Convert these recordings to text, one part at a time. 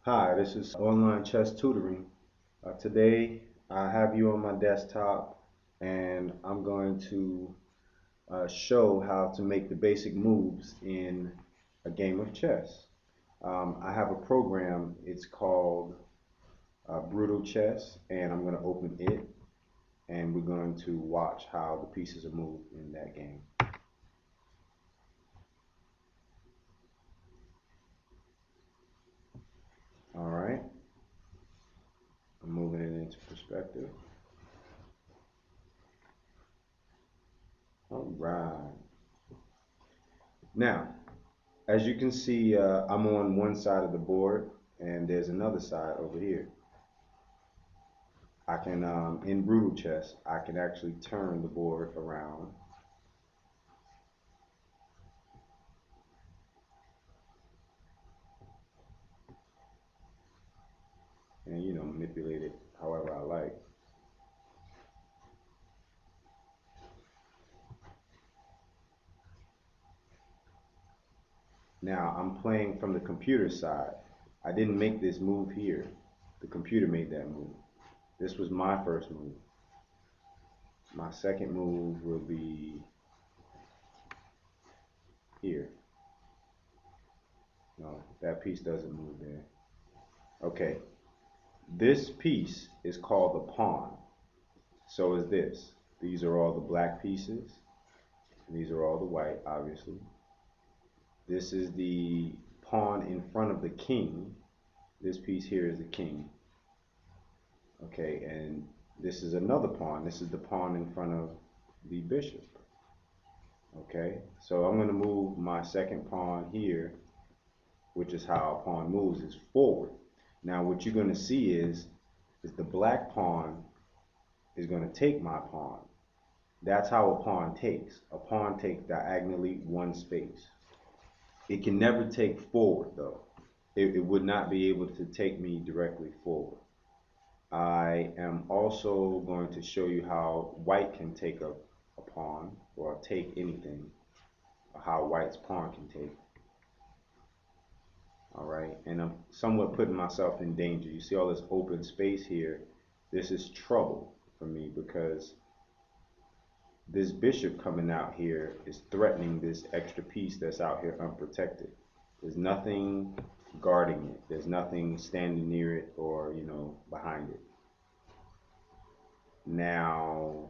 Hi, this is online chess tutoring. Today I have you on my desktop and I'm going to show how to make the basic moves in a game of chess. I have a program, it's called Brutal Chess, and I'm going to open it and we're going to watch how the pieces are moved in that game. All right, I'm moving it into perspective. All right. Now, as you can see, I'm on one side of the board and there's another side over here. I can, in Brutal Chess, I can actually turn the board around and, manipulate it however I like. Now, I'm playing from the computer side. I didn't make this move here. The computer made that move. This was my first move. My second move will be here. No, that piece doesn't move there. Okay, this piece is called the pawn. So is this. These are all the black pieces. These are all the white, obviously. This is the pawn in front of the king. This piece here is the king. Okay, and this is another pawn. This is the pawn in front of the bishop. Okay, so I'm going to move my second pawn here, which is how a pawn moves, is forward. Now what you're going to see is the black pawn is going to take my pawn. That's how a pawn takes. A pawn takes diagonally one space. It can never take forward though. It would not be able to take me directly forward. I am also going to show you how white can take a pawn or take anything, or how white's pawn can take. All right, and I'm somewhat putting myself in danger. You see all this open space here. This is trouble for me because this bishop coming out here is threatening this extra piece that's out here unprotected. There's nothing guarding it. There's nothing standing near it or, behind it. Now,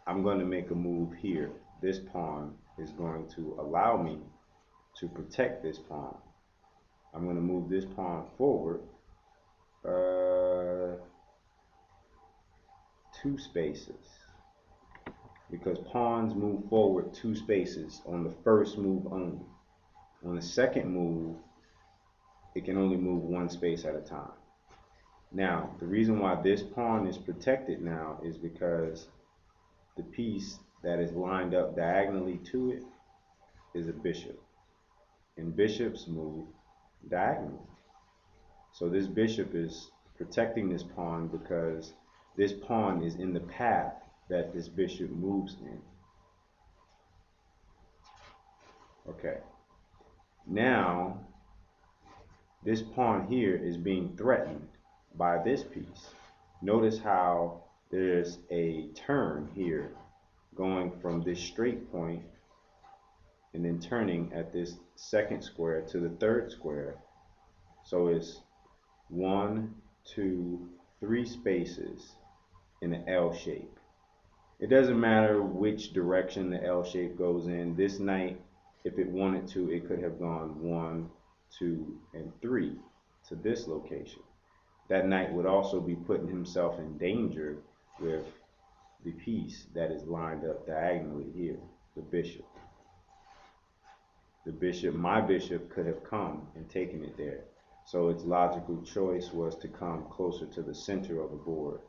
I'm going to make a move here. This pawn is going to allow me to protect this pawn. I'm going to move this pawn forward two spaces, because pawns move forward two spaces on the first move only. On the second move, it can only move one space at a time. Now, the reason why this pawn is protected now is because the piece that is lined up diagonally to it is a bishop. And bishops move diagonally. So this bishop is protecting this pawn because this pawn is in the path that this bishop moves in. Okay. Now, this pawn here is being threatened by this piece. Notice how there's a turn here going from this straight point and then turning at this second square to the third square. So it's 1, 2, 3 spaces in an L shape. It doesn't matter which direction the L shape goes in. This knight, if it wanted to, it could have gone 1, 2, and 3 to this location. That knight would also be putting himself in danger with the piece that is lined up diagonally here, the bishop. The bishop, my bishop, could have come and taken it there. So its logical choice was to come closer to the center of the board,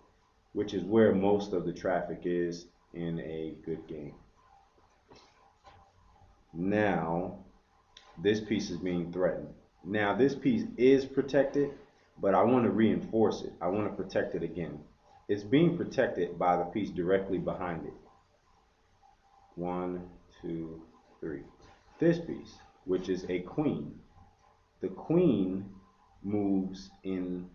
which is where most of the traffic is in a good game. Now, this piece is being threatened. Now, this piece is protected, but I want to reinforce it. I want to protect it again. It's being protected by the piece directly behind it. 1, 2, 3. This piece, which is a queen. The queen moves in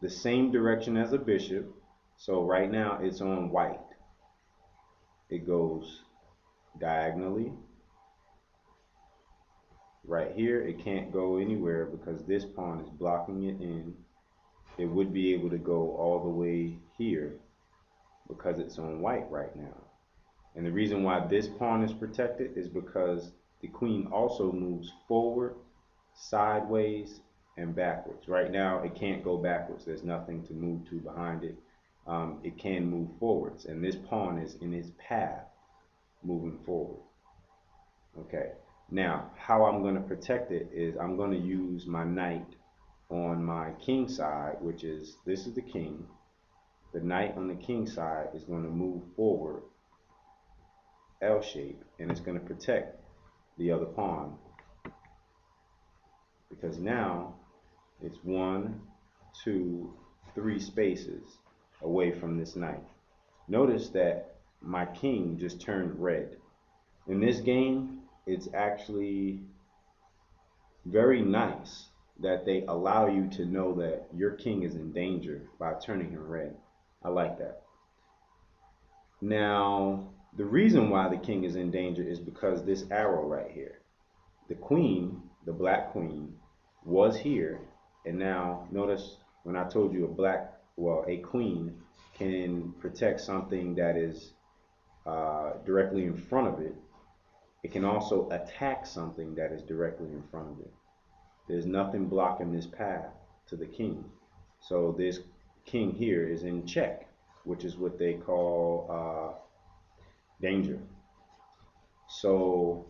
the same direction as a bishop. So right now it's on white. It goes diagonally. Right here, it can't go anywhere because this pawn is blocking it in. It would be able to go all the way here because it's on white right now. And the reason why this pawn is protected is because the queen also moves forward, sideways, and backwards. Right now, it can't go backwards. There's nothing to move to behind it. It can move forwards, and this pawn is in its path moving forward. Okay, now how I'm going to protect it is I'm going to use my knight on my king side, which is, this is the king. The knight on the king side is going to move forward L shape, and it's going to protect the other pawn, because now it's 1, 2, 3 spaces away from this knight. Notice that my king just turned red. In this game, it's actually very nice that they allow you to know that your king is in danger by turning him red. I like that. Now, the reason why the king is in danger is because this arrow right here. The queen, the black queen, was here, and now notice when I told you a queen can protect something that is directly in front of it. It can also attack something that is directly in front of it. There's nothing blocking this path to the king. So this king here is in check, which is what they call danger. So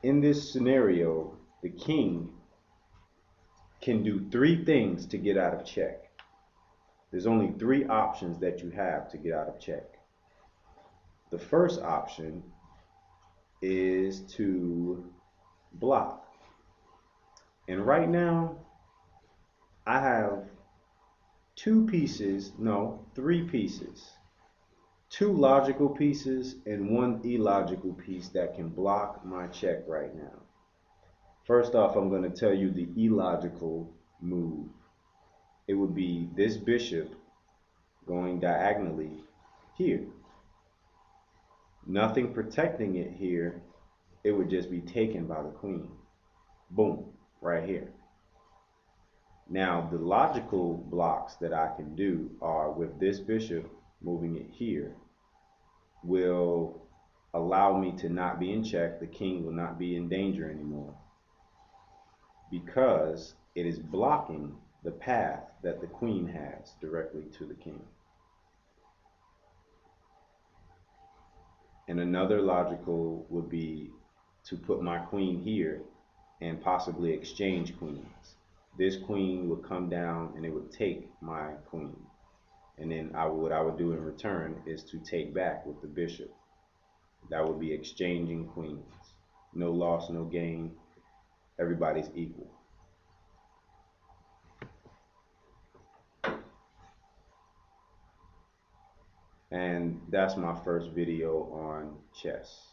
in this scenario, the king can do 3 things to get out of check. There's only 3 options that you have to get out of check. The first option is to block. And right now, I have 3 pieces, 2 logical pieces and 1 illogical piece that can block my check right now. First off, I'm going to tell you the illogical move. It would be this bishop going diagonally here. Nothing protecting it here. It would just be taken by the queen. Boom, right here. Now, the logical blocks that I can do are with this bishop moving it here will allow me to not be in check. The king will not be in danger anymore because it is blocking the path that the queen has directly to the king. And another logical would be to put my queen here and possibly exchange queens. This queen would come down and it would take my queen. And then what I would do in return is to take back with the bishop. That would be exchanging queens. No loss, no gain. Everybody's equal. And that's my first video on chess.